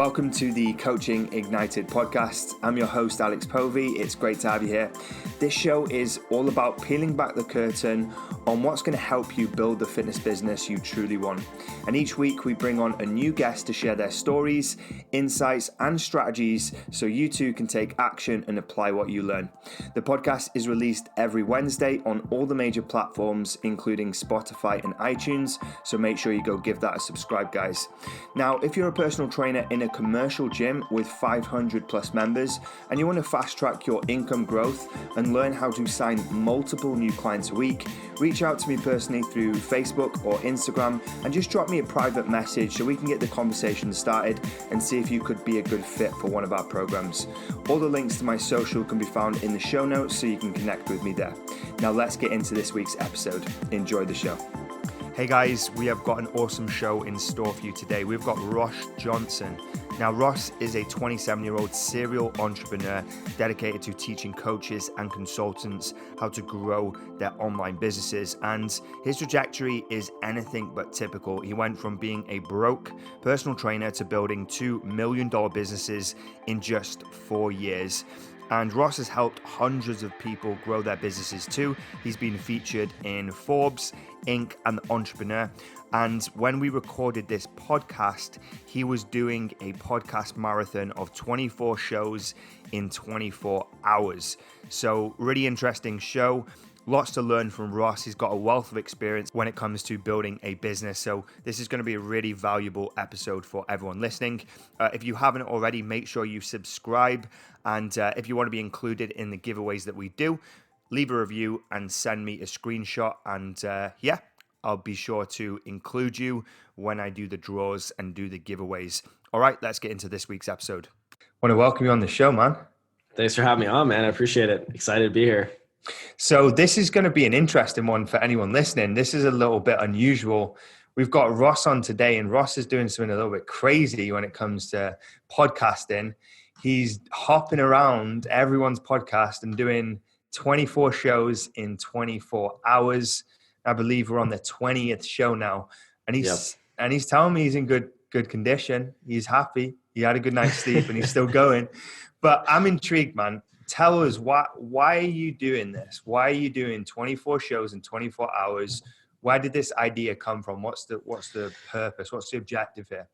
Welcome to the Coaching Ignited podcast. I'm your host, Alex Povey. It's great to have you here. This show is all about peeling back the curtain on what's going to help you build the fitness business you truly want. And each week we bring on a new guest to share their stories, insights, and strategies so you too can take action and apply what you learn. The podcast is released every Wednesday on all the major platforms, including Spotify and iTunes. So make sure you go give that a subscribe, guys. Now, if you're a personal trainer in a commercial gym with 500 plus members and you want to fast track your income growth and learn how to sign multiple new clients a week, reach out to me personally through Facebook or Instagram and just drop me a private message so we can get the conversation started and see if you could be a good fit for one of our programs. All the links to my social can be found in the show notes so you can connect with me there. Now let's get into this week's episode. Enjoy the show. Hey guys, we have got an awesome show in store for you today. We've got Ross Johnson. Now, Ross is a 27-year-old serial entrepreneur dedicated to teaching coaches and consultants how to grow their online businesses. And his trajectory is anything but typical. He went from being a broke personal trainer to building $2 million businesses in just 4 years. And Ross has helped hundreds of people grow their businesses too. He's been featured in Forbes, Inc. and The Entrepreneur. And when we recorded this podcast, he was doing a podcast marathon of 24 shows in 24 hours. So really interesting show. Lots to learn from Ross. He's got a wealth of experience when it comes to building a business. So this is going to be a really valuable episode for everyone listening. If you haven't already, make sure you subscribe. And if you want to be included in the giveaways that we do, leave a review and send me a screenshot. And I'll be sure to include you when I do the draws and do the giveaways. All right, let's get into this week's episode. I want to welcome you on the show, man. Thanks for having me on, man. I appreciate it. Excited to be here. So this is going to be an interesting one for anyone listening. This is a little bit unusual. We've got Ross on today, and Ross is doing something a little bit crazy when it comes to podcasting. He's hopping around everyone's podcast and doing 24 shows in 24 hours. I believe we're on the 20th show now, and he's telling me he's in good condition. He's happy. He had a good night's sleep, and he's still going. But I'm intrigued, man. Tell us why are you doing this? Why are you doing 24 shows in 24 hours? Where did this idea come from? What's the purpose? What's the objective here?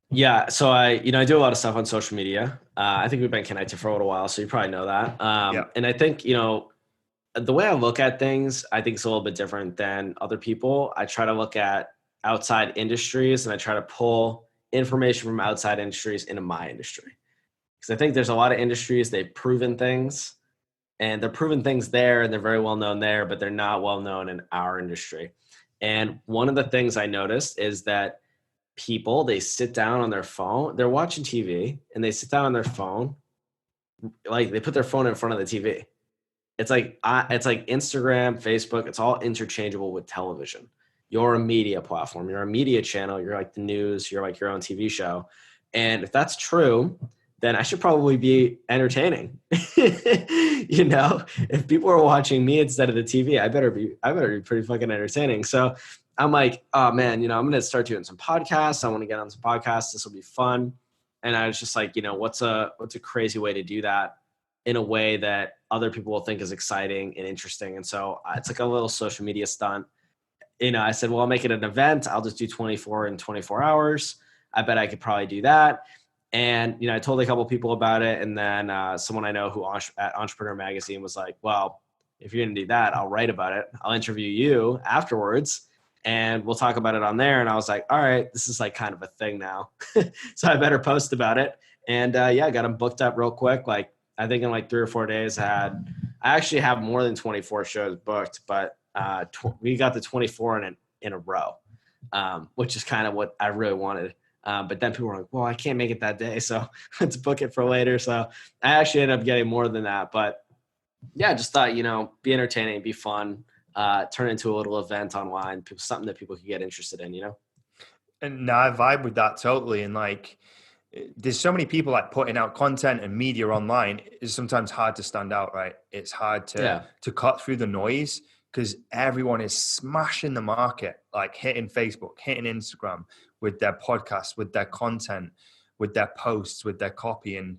Yeah, so I do a lot of stuff on social media. I think we've been connected for a little while, so you probably know that. And I think, the way I look at things, I think it's a little bit different than other people. I try to look at outside industries and I try to pull information from outside industries into my industry. Because I think there's a lot of industries, they've proven things and they're proven things there and they're very well known there, but they're not well known in our industry. And one of the things I noticed is that people, they sit down on their phone, they're watching TV and they sit down on their phone, like they put their phone in front of the TV. It's like Instagram, Facebook, it's all interchangeable with television. You're a media platform, you're a media channel, you're like the news, you're like your own TV show. And if that's true, then I should probably be entertaining. If people are watching me instead of the TV, I better be pretty fucking entertaining. So I'm like, oh man, I'm going to start doing some podcasts. I want to get on some podcasts. This will be fun. And I was just like, what's a crazy way to do that in a way that other people will think is exciting and interesting. And so it's like a little social media stunt. I said, well, I'll make it an event. I'll just do 24 in 24 hours. I bet I could probably do that. And, I told a couple of people about it. And then someone I know who at Entrepreneur Magazine was like, well, if you're going to do that, I'll write about it. I'll interview you afterwards and we'll talk about it on there. And I was like, all right, this is like kind of a thing now. So I better post about it. And I got them booked up real quick. Like, I think in like 3 or 4 days I actually have more than 24 shows booked, but we got the 24 in a row, which is kind of what I really wanted. But then people were like, well, I can't make it that day. So let's book it for later. So I actually ended up getting more than that. But yeah, just thought, be entertaining, be fun, turn into a little event online, something that people could get interested in, And now I vibe with that totally. And like, there's so many people like putting out content and media online. It's sometimes hard to stand out, right? It's hard to cut through the noise because everyone is smashing the market, like hitting Facebook, hitting Instagram with their podcasts, with their content. with their posts, with their copy. And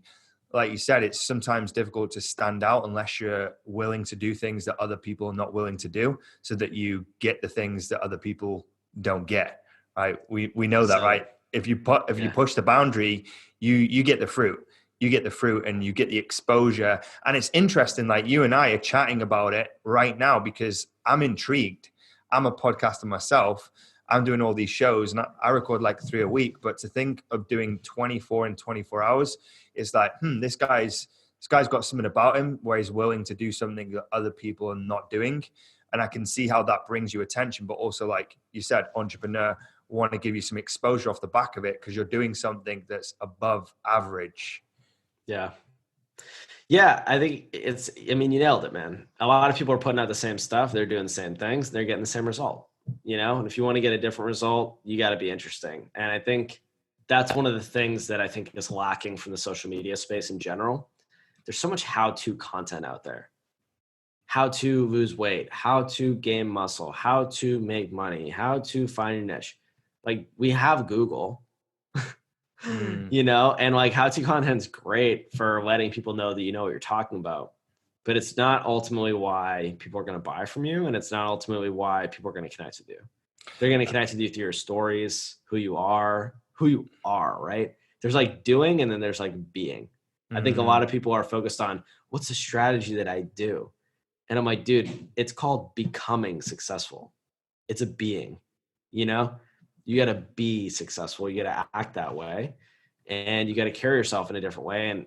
like you said, it's sometimes difficult to stand out unless you're willing to do things that other people are not willing to do, so that you get the things that other people don't get. Right? We know that, right? If you push the boundary, you get the fruit. You get the fruit and you get the exposure. And it's interesting, like you and I are chatting about it right now because I'm intrigued. I'm a podcaster myself. I'm doing all these shows and I record like 3 a week, but to think of doing 24 in 24 hours, it's like, this guy's got something about him where he's willing to do something that other people are not doing. And I can see how that brings you attention, but also, like you said, entrepreneur, want to give you some exposure off the back of it because you're doing something that's above average. Yeah. Yeah, I think you nailed it, man. A lot of people are putting out the same stuff. They're doing the same things. They're getting the same result, and if you want to get a different result, you got to be interesting. And I think that's one of the things that I think is lacking from the social media space in general. There's so much how-to content out there. How to lose weight, how to gain muscle, how to make money, how to find a niche. Like, we have Google. And like how-to content's great for letting people know that you know what you're talking about, but it's not ultimately why people are going to buy from you. And it's not ultimately why people are going to connect with you. They're going to connect with you through your stories, who you are, right? There's like doing, and then there's like being. I think a lot of people are focused on what's the strategy that I do. And I'm like, dude, it's called becoming successful. It's a being, you got to be successful. You got to act that way, and you got to carry yourself in a different way. And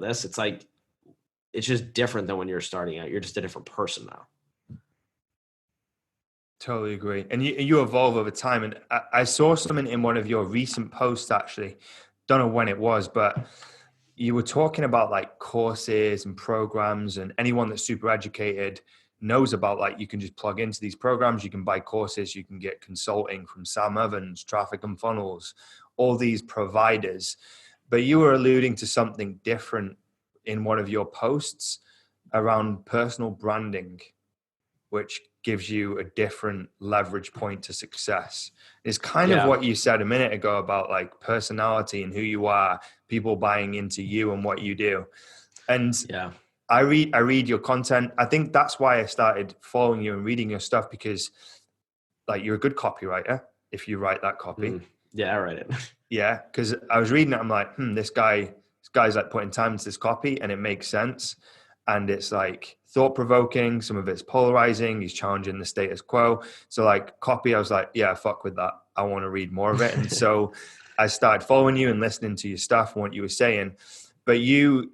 this, it's like, it's just different than when you're starting out. You're just a different person now. Totally agree. And you evolve over time. And I saw something in one of your recent posts, actually. Don't know when it was, but you were talking about like courses and programs, and anyone that's super educated knows about, like, you can just plug into these programs, you can buy courses, you can get consulting from Sam Evans, Traffic and Funnels, all these providers. But you were alluding to something different in one of your posts around personal branding, which gives you a different leverage point to success. It's kind of what you said a minute ago about like personality and who you are, people buying into you and what you do. And I read your content. I think that's why I started following you and reading your stuff, because like, you're a good copywriter if you write that copy. Yeah, I write it. Yeah, because I was reading it, I'm like, this guy's like putting time into this copy, and it makes sense. And it's like thought-provoking. Some of it's polarizing. He's challenging the status quo. So like copy, I was like, yeah, fuck with that. I want to read more of it. And so I started following you and listening to your stuff and what you were saying. But you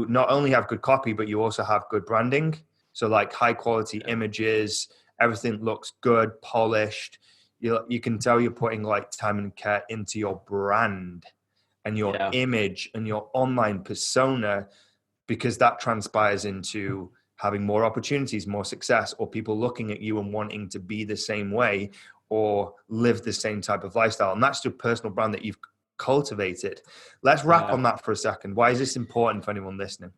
not only have good copy, but you also have good branding. So like high quality images, everything looks good, polished. You can tell you're putting like time and care into your brand and your image and your online persona, because that transpires into having more opportunities, more success, or people looking at you and wanting to be the same way or live the same type of lifestyle. And that's your personal brand that you've cultivated. Let's wrap on that for a second. Why is this important for anyone listening?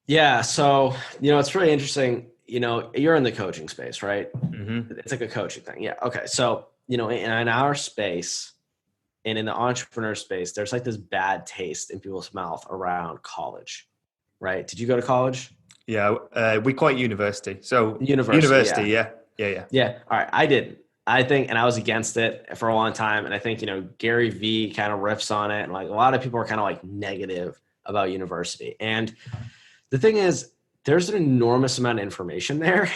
Yeah. So, it's really interesting. You're in the coaching space, right? Mm-hmm. It's like a coaching thing. Yeah. Okay. So, in our space and in the entrepreneur space, there's like this bad taste in people's mouth around college, right? Did you go to college? Yeah. We call it university. So university. Yeah. All right. I didn't. I think, and I was against it for a long time. And I think, Gary Vee kind of riffs on it. And like a lot of people are kind of like negative about university. And the thing is, there's an enormous amount of information there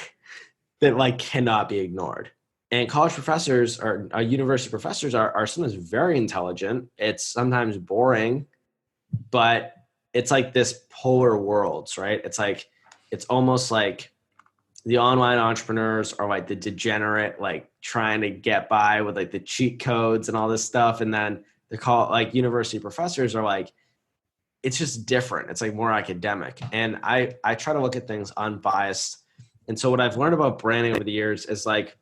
that like cannot be ignored. And college professors or university professors are sometimes very intelligent. It's sometimes boring, but it's like this polar worlds, right? It's like, it's almost like the online entrepreneurs are like the degenerate, like trying to get by with like the cheat codes and all this stuff. And then they call it like university professors are like, it's just different. It's like more academic. And I try to look at things unbiased. And so what I've learned about branding over the years is like,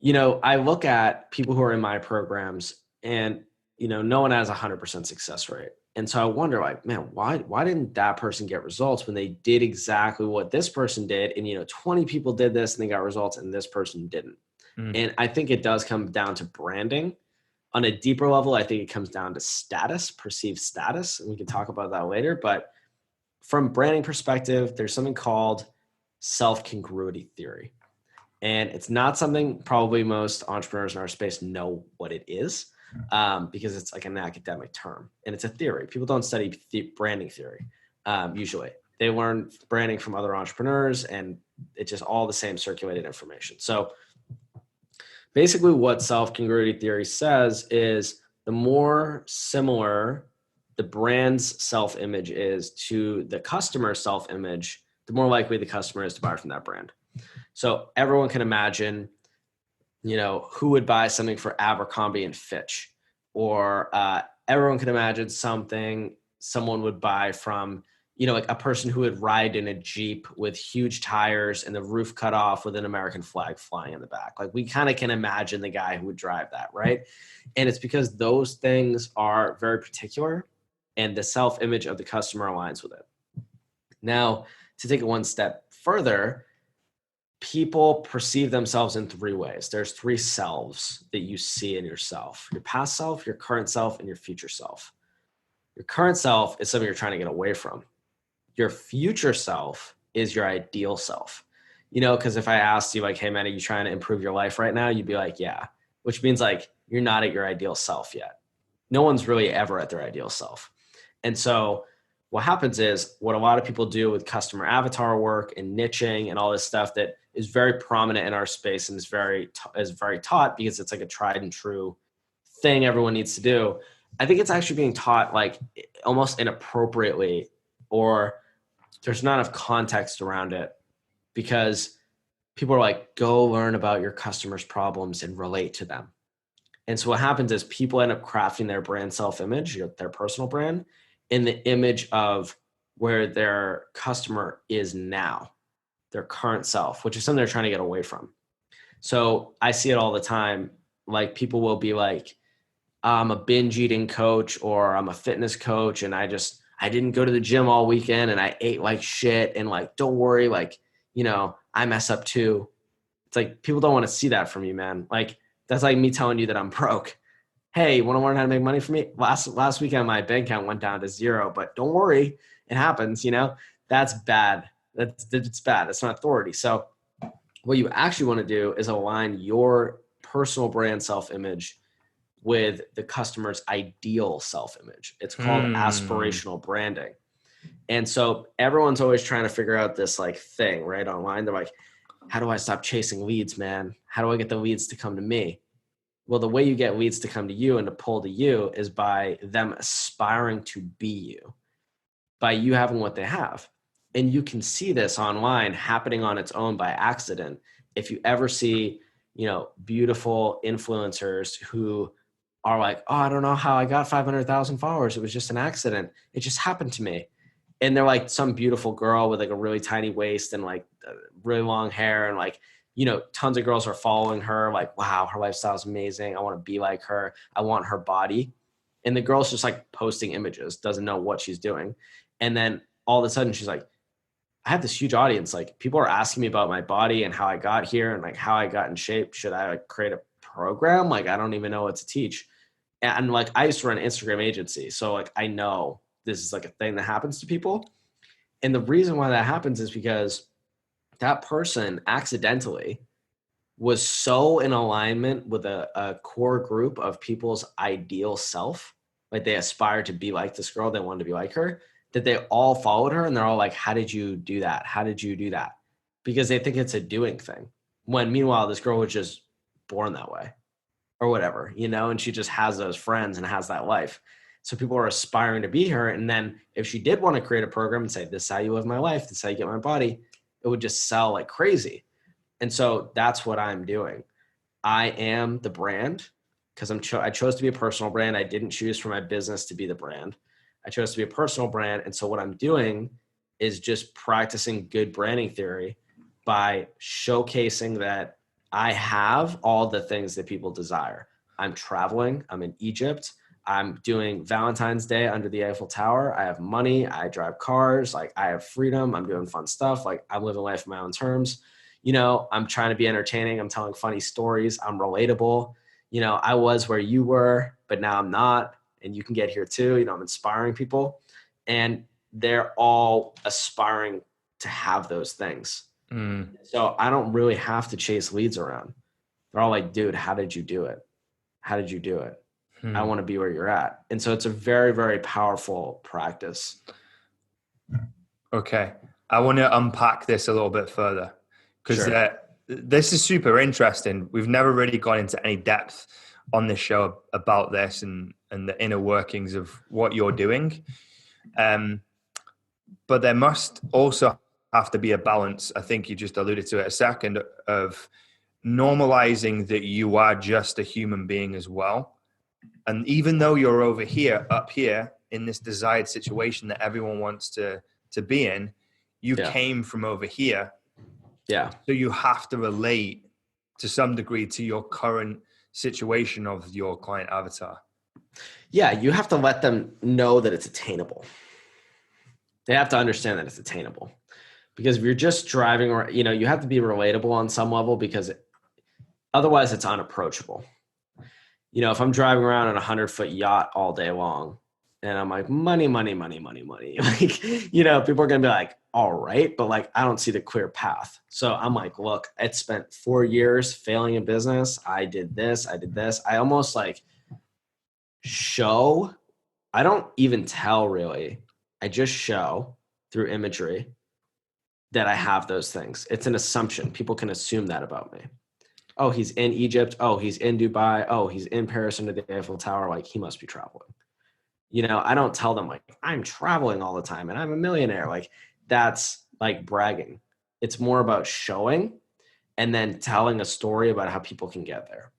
I look at people who are in my programs and, no one has 100% success rate. And so I wonder like, man, why didn't that person get results when they did exactly what this person did? And, 20 people did this and they got results and this person didn't. And I think it does come down to branding. On a deeper level, I think it comes down to status, perceived status, and we can talk about that later. But from branding perspective, there's something called self-congruity theory. And it's not something probably most entrepreneurs in our space know what it is, because it's like an academic term and it's a theory. People don't study branding theory usually. They learn branding from other entrepreneurs, and it's just all the same circulated information. So basically what self-congruity theory says is the more similar the brand's self-image is to the customer's self-image, the more likely the customer is to buy from that brand. So everyone can imagine, who would buy something for Abercrombie and Fitch, or everyone can imagine someone would buy from, like a person who would ride in a Jeep with huge tires and the roof cut off with an American flag flying in the back. Like we kind of can imagine the guy who would drive that, right? And it's because those things are very particular and the self-image of the customer aligns with it. Now, to take it one step further, people perceive themselves in three ways. There's three selves that you see in yourself: your past self, your current self, and your future self. Your current self is something you're trying to get away from. Your future self is your ideal self. Because if I asked you like, hey man, are you trying to improve your life right now? You'd be like, yeah, which means like you're not at your ideal self yet. No one's really ever at their ideal self. And so what happens is what a lot of people do with customer avatar work and niching and all this stuff that is very prominent in our space and is very taught because it's like a tried and true thing everyone needs to do. I think it's actually being taught like almost inappropriately, or there's not enough context around it, because people are like, go learn about your customers' problems and relate to them. And so what happens is people end up crafting their brand self-image, their personal brand, in the image of where their customer is now, their current self, which is something they're trying to get away from. So I see it all the time. Like people will be like, I'm a binge eating coach, or I'm a fitness coach, and I didn't go to the gym all weekend and I ate like shit, and like, don't worry, like, I mess up too. It's like, people don't want to see that from you, man. Like, that's like me telling you that I'm broke. Hey, you want to learn how to make money from me? Last weekend, my bank account went down to 0, but don't worry, it happens. That's bad. It's bad. It's not authority. So what you actually want to do is align your personal brand self-image with the customer's ideal self-image. It's called aspirational branding. And so everyone's always trying to figure out this like thing right online. They're like, how do I stop chasing leads, man? How do I get the leads to come to me? Well, the way you get leads to come to you and to pull to you is by them aspiring to be you, by you having what they have. And you can see this online happening on its own by accident. If you ever see, beautiful influencers who are like, oh, I don't know how I got 500,000 followers. It was just an accident. It just happened to me. And they're like some beautiful girl with like a really tiny waist and like really long hair, and like, tons of girls are following her. Like, wow, her lifestyle is amazing. I want to be like her. I want her body. And the girl's just like posting images, doesn't know what she's doing. And then all of a sudden she's like, I have this huge audience. Like, people are asking me about my body and how I got here and like how I got in shape. Should I like create a program? Like, I don't even know what to teach. And like, I used to run an Instagram agency. So like, I know this is like a thing that happens to people. And the reason why that happens is because that person accidentally was so in alignment with a core group of people's ideal self. Like, they aspired to be like this girl. They wanted to be like her, that they all followed her. And they're all like, how did you do that? How did you do that? Because they think it's a doing thing. When meanwhile, this girl was just born that way or whatever, and she just has those friends and has that life. So people are aspiring to be her. And then if she did want to create a program and say, this is how you live my life, this is how you get my body, it would just sell like crazy. And so that's what I'm doing. I am the brand because I chose to be a personal brand. I didn't choose for my business to be the brand. I chose to be a personal brand. And so what I'm doing is just practicing good branding theory by showcasing that I have all the things that people desire. I'm traveling. I'm in Egypt. I'm doing Valentine's Day under the Eiffel Tower. I have money. I drive cars. Like, I have freedom. I'm doing fun stuff. Like, I'm living life on my own terms. I'm trying to be entertaining. I'm telling funny stories. I'm relatable. I was where you were, but now I'm not. And you can get here too. I'm inspiring people. And they're all aspiring to have those things. So I don't really have to chase leads around. They're all like, dude, how did you do it? How did you do it? I want to be where you're at. And so it's a very, very powerful practice. Okay. I want to unpack this a little bit further because Sure. this is super interesting. We've never really gone into any depth on this show about this and the inner workings of what you're doing. But there must also have to be a balance. I think you just alluded to it a second, of normalizing that you are just a human being as well. And even though you're over here, up here in this desired situation that everyone wants to be in, you came from over here. Yeah. So you have to relate to some degree to your current situation of your client avatar. Yeah. You have to let them know that it's attainable. They have to understand that it's attainable, because if you're just driving, or, you have to be relatable on some level, because otherwise it's unapproachable. If I'm driving around on a 100-foot yacht all day long and I'm like, money, money, money, money, money, like, people are going to be like, all right, but like, I don't see the clear path. So I'm like, look, I spent 4 years failing in business. I did this. I almost like show. I don't even tell really. I just show through imagery that I have those things. It's an assumption. People can assume that about me. Oh, he's in Egypt. Oh, he's in Dubai. Oh, he's in Paris under the Eiffel Tower. Like, he must be traveling. I don't tell them like I'm traveling all the time and I'm a millionaire. Like, that's like bragging. It's more about showing and then telling a story about how people can get there.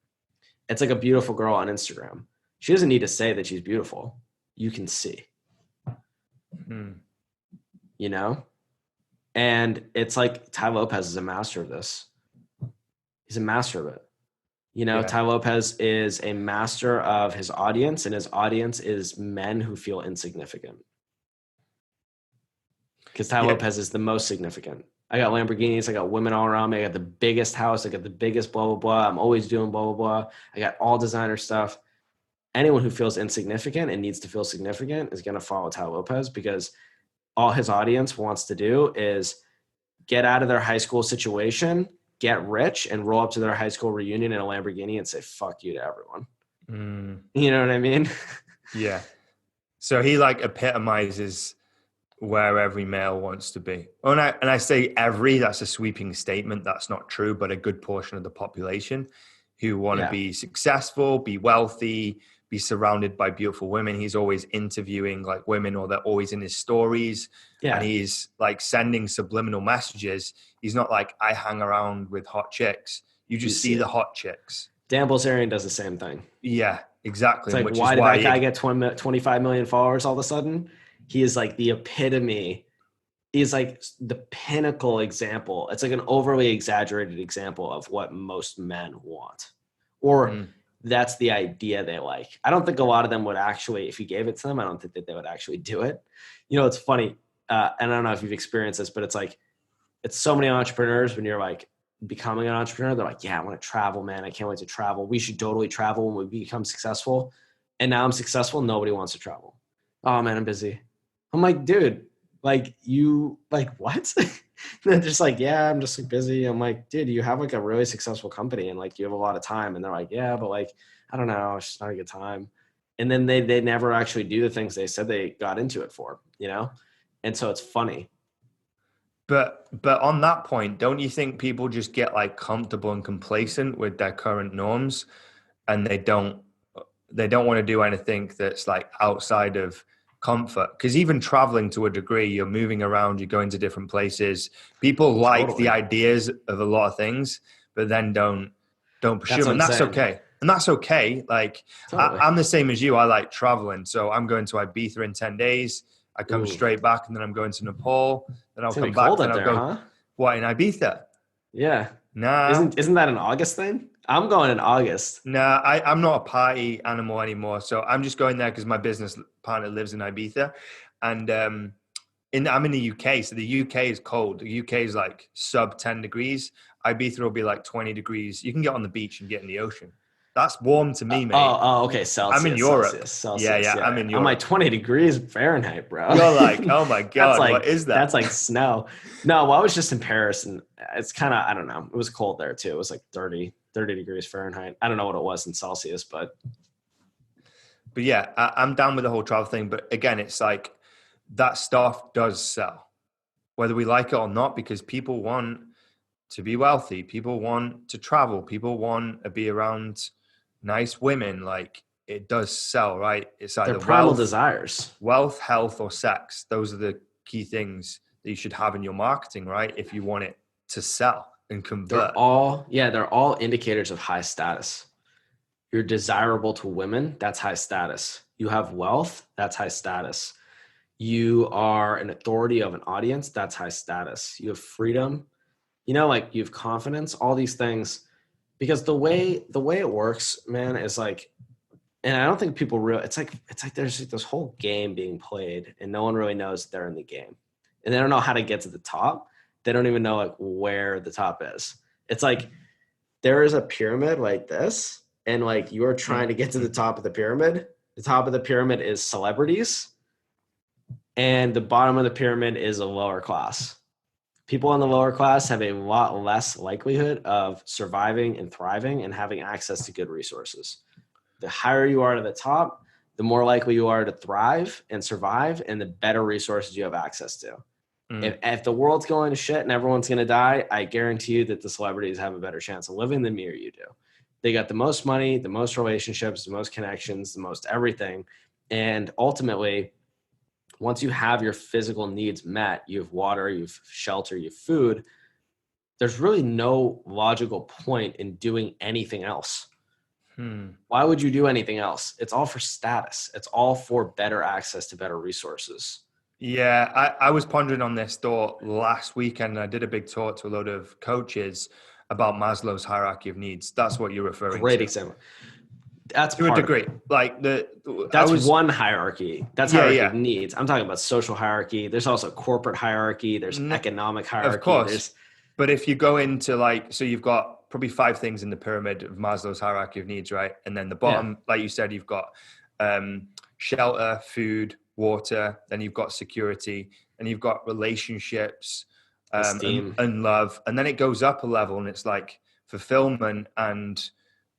It's like a beautiful girl on Instagram. She doesn't need to say that she's beautiful. You can see, and it's like Tai Lopez is a master of this. He's a master of it. Tai Lopez is a master of his audience, and his audience is men who feel insignificant. Because Tai Lopez is the most significant. I got Lamborghinis. I got women all around me. I got the biggest house. I got the biggest blah, blah, blah. I'm always doing blah, blah, blah. I got all designer stuff. Anyone who feels insignificant and needs to feel significant is going to follow Tai Lopez, because all his audience wants to do is get out of their high school situation, get rich, and roll up to their high school reunion in a Lamborghini and say, fuck you to everyone. You know what I mean? Yeah. So he like epitomizes where every male wants to be. Oh, and I say every, that's a sweeping statement. That's not true, but a good portion of the population who want to be successful, be wealthy, be surrounded by beautiful women. He's always interviewing like women, or they're always in his stories. And he's like sending subliminal messages. He's not like, I hang around with hot chicks. You just see the hot chicks. Dan Bilzerian does the same thing. Yeah, exactly. It's like, why did that guy get 25 million followers all of a sudden? He is like the epitome. He's like the pinnacle example. It's like an overly exaggerated example of what most men want. Or that's the idea they like. I don't think a lot of them would actually, if you gave it to them, I don't think that they would actually do it. It's funny. And I don't know if you've experienced this, but it's like, it's so many entrepreneurs when you're like becoming an entrepreneur, they're like, yeah, I want to travel, man. I can't wait to travel. We should totally travel when we become successful. And now I'm successful. Nobody wants to travel. Oh man, I'm busy. I'm like, dude, like you, like what? They're just like, yeah, I'm just like busy. I'm like, dude, you have like a really successful company and like you have a lot of time. And they're like, yeah, but like, I don't know, it's just not a good time. And then they never actually do the things they said they got into it for, And so it's funny. But on that point, don't you think people just get like comfortable and complacent with their current norms, and they don't want to do anything that's like outside of comfort? Because even traveling to a degree, you're moving around, you're going to different places. People like the ideas of a lot of things, but then don't pursue them. And that's okay. And that's okay. Like I'm the same as you. I like traveling. So I'm going to Ibiza in 10 days. I come straight back, and then I'm going to Nepal. Then I'll come back. Then I'll go. Huh? What, in Ibiza? Yeah. Nah. Isn't that an August thing? I'm going in August. Nah, I'm not a party animal anymore. So I'm just going there because my business partner lives in Ibiza, and I'm in the UK. So the UK is cold. The UK is like sub 10 degrees. Ibiza will be like 20 degrees. You can get on the beach and get in the ocean. That's warm to me, mate. Okay. I'm in Celsius, Europe. Celsius. Yeah, I'm in Europe. I'm like 20 degrees Fahrenheit, bro. You're like, oh my God, what is that? That's like snow. No, well, I was just in Paris and it's kind of, I don't know. It was cold there too. It was like 30 degrees Fahrenheit. I don't know what it was in Celsius, but yeah, I'm down with the whole travel thing. But again, it's like that stuff does sell, whether we like it or not, because people want to be wealthy. People want to travel. People want to be around nice women. Like it does sell, right? It's either their primal desires. wealth, health, or sex. Those are the key things that you should have in your marketing, right? If you want it to sell and convert. They're all indicators of high status. You're desirable to women, that's high status. You have wealth, that's high status. You are an authority of an audience, that's high status. You have freedom, like you have confidence, all these things. Because the way it works, man, is like, and I don't think people realize, it's like there's this whole game being played and no one really knows they're in the game. And they don't know how to get to the top. They don't even know like where the top is. It's like there is a pyramid like this, and like you are trying to get to the top of the pyramid. The top of the pyramid is celebrities, and the bottom of the pyramid is a lower class. People in the lower class have a lot less likelihood of surviving and thriving and having access to good resources. The higher you are to the top, the more likely you are to thrive and survive, and the better resources you have access to. If the world's going to shit and everyone's going to die, I guarantee you that the celebrities have a better chance of living than me or you do. They got the most money, the most relationships, the most connections, the most everything. And ultimately, once you have your physical needs met, you have water, you have shelter, you have food, there's really no logical point in doing anything else. Why would you do anything else? It's all for status. It's all for better access to better resources. Yeah, I was pondering on this thought last weekend. I did a big talk to a load of coaches about Maslow's hierarchy of needs. That's what you're referring to. Great example. That's to a degree. Like that's one hierarchy. That's hierarchy of needs. I'm talking about social hierarchy. There's also corporate hierarchy. There's economic hierarchy. Of course. But if you go into so you've got probably 5 things in the pyramid of Maslow's hierarchy of needs, right? And then the bottom, like you said, you've got shelter, food, water, then you've got security, and you've got relationships, and love. And then it goes up a level and it's like fulfillment and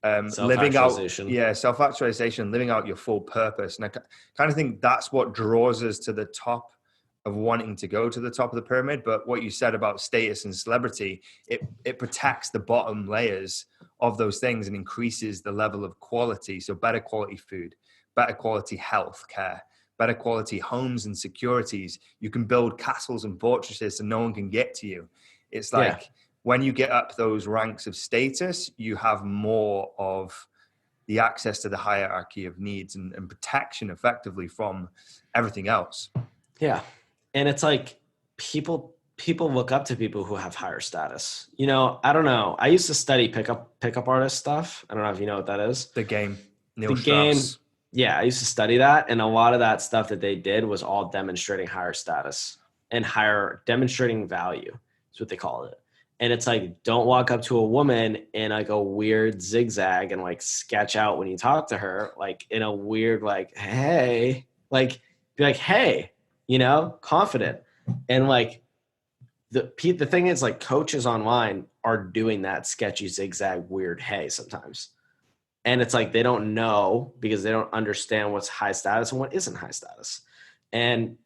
living out, self-actualization, living out your full purpose. And I kind of think that's what draws us to the top of wanting to go to the top of the pyramid. But what you said about status and celebrity, it protects the bottom layers of those things and increases the level of quality. So better quality food, better quality health care, better quality homes and securities. You can build castles and fortresses so no one can get to you. It's like when you get up those ranks of status, you have more of the access to the hierarchy of needs and protection effectively from everything else. Yeah. And it's like people look up to people who have higher status. I don't know. I used to study pickup artist stuff. I don't know if you know what that is. The game. Neil Strauss. Yeah, I used to study that. And a lot of that stuff that they did was all demonstrating higher status and demonstrating value. That's what they call it. And it's like, don't walk up to a woman in like a weird zigzag and like sketch out when you talk to her, like in a weird, like, hey, like be like, hey, confident. And like the thing is, like, coaches online are doing that sketchy zigzag weird hey sometimes. And it's like they don't know because they don't understand what's high status and what isn't high status. And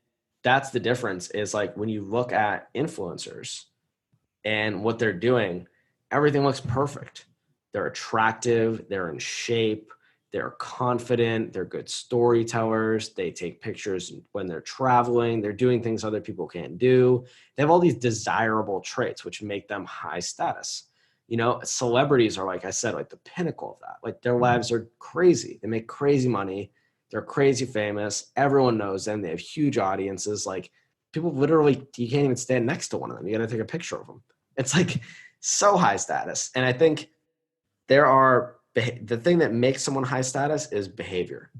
that's the difference is like when you look at influencers and what they're doing, everything looks perfect. They're attractive, they're in shape, they're confident, they're good storytellers, they take pictures when they're traveling, they're doing things other people can't do. They have all these desirable traits which make them high status. Celebrities are, like I said, like the pinnacle of that. Like their lives are crazy. They make crazy money. They're crazy famous. Everyone knows them. They have huge audiences. Like people literally, you can't even stand next to one of them. You got to take a picture of them. It's like so high status. And I think the thing that makes someone high status is behavior.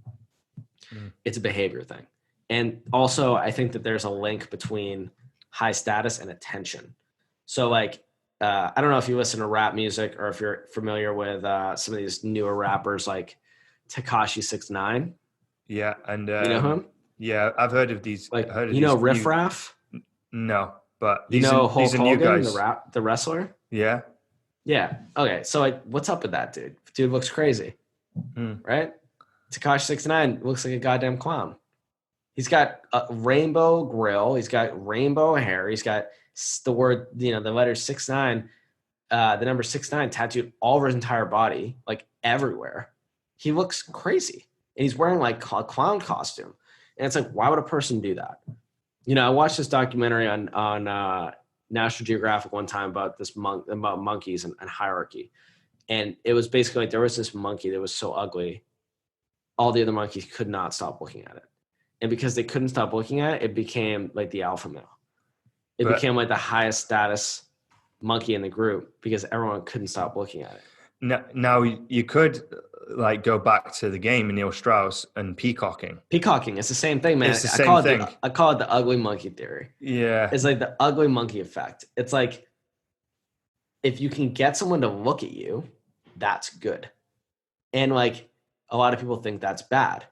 It's a behavior thing. And also I think that there's a link between high status and attention. So like I don't know if you listen to rap music or if you're familiar with some of these newer rappers like Tekashi 6ix9ine. Yeah, and You know him? yeah, I've heard of these. Like, Heard of you know these Riff new. Raff? No, but You know these Hulk are new Hogan, guys. the wrestler? Yeah. Yeah. Okay. So like, what's up with that dude? Dude looks crazy, Mm. right? Tekashi 6ix9ine looks like a goddamn clown. He's got a rainbow grill. He's got rainbow hair. He's got the word, the letter 6ix9ine, the number 6ix9ine tattooed all over his entire body, like everywhere. He looks crazy. And he's wearing like a clown costume. And it's like, why would a person do that? I watched this documentary on National Geographic one time about about monkeys and hierarchy. And it was basically like there was this monkey that was so ugly, all the other monkeys could not stop looking at it. And because they couldn't stop looking at it, it became like the alpha male. It became like the highest status monkey in the group because everyone couldn't stop looking at it. Now you could like go back to the game in Neil Strauss and peacocking. Peacocking, it's the same thing, man. It's the same thing. I call it the ugly monkey theory. Yeah. It's like the ugly monkey effect. It's like if you can get someone to look at you, that's good. And like a lot of people think that's bad.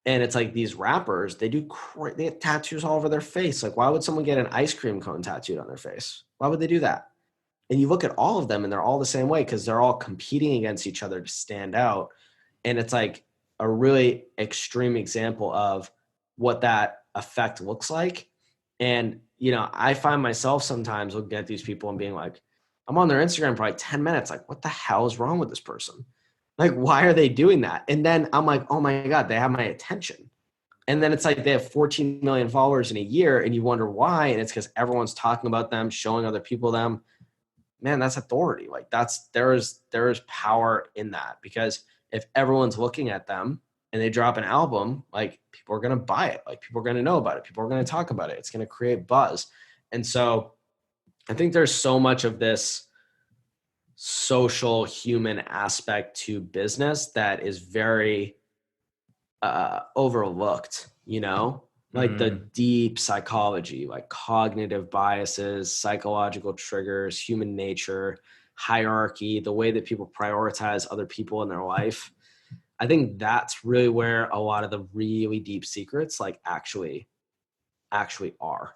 And it's like these rappers, they have tattoos all over their face. Like, why would someone get an ice cream cone tattooed on their face? Why would they do that? And you look at all of them and they're all the same way because they're all competing against each other to stand out. And it's like a really extreme example of what that effect looks like. And, I find myself sometimes looking at these people and being like, I'm on their Instagram for like 10 minutes. Like, what the hell is wrong with this person? Like, why are they doing that? And then I'm like, oh my God, they have my attention. And then it's like they have 14 million followers in a year and you wonder why. And it's because everyone's talking about them, showing other people them. Man, that's authority. Like there is power in that because if everyone's looking at them and they drop an album, like people are going to buy it. Like people are going to know about it. People are going to talk about it. It's going to create buzz. And so I think there's so much of this social human aspect to business that is very overlooked, like the deep psychology, like cognitive biases, psychological triggers, human nature, hierarchy, the way that people prioritize other people in their life. I think that's really where a lot of the really deep secrets like actually are,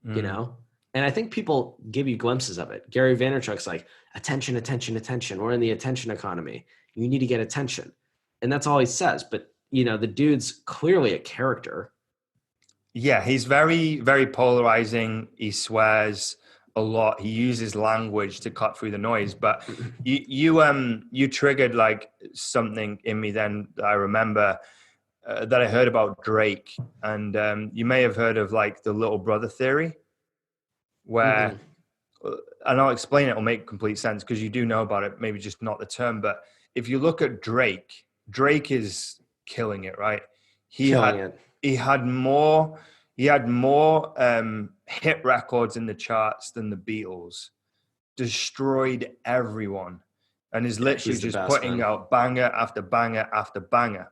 And I think people give you glimpses of it. Gary Vaynerchuk's like, attention, attention, attention. We're in the attention economy. You need to get attention. And that's all he says. But, the dude's clearly a character. Yeah, he's very, very polarizing. He swears a lot. He uses language to cut through the noise. But you triggered like something in me then that I remember that I heard about Drake. And you may have heard of like the little brother theory. Where, and I'll explain it, it'll make complete sense because you do know about it, maybe just not the term. But if you look at Drake is killing it, right? He had more hit records in the charts than the Beatles, destroyed everyone, and is literally just putting out banger after banger after banger.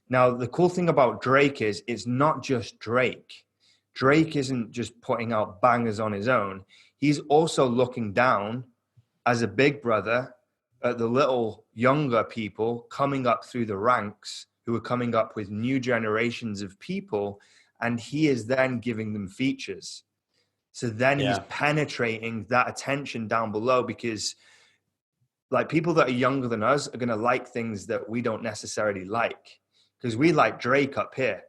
Now, the cool thing about Drake is it's not just Drake. Drake isn't just putting out bangers on his own. He's also looking down as a big brother at the little younger people coming up through the ranks who are coming up with new generations of people. And he is then giving them features. So then he's penetrating that attention down below because like people that are younger than us are going to like things that we don't necessarily like because we like Drake up here,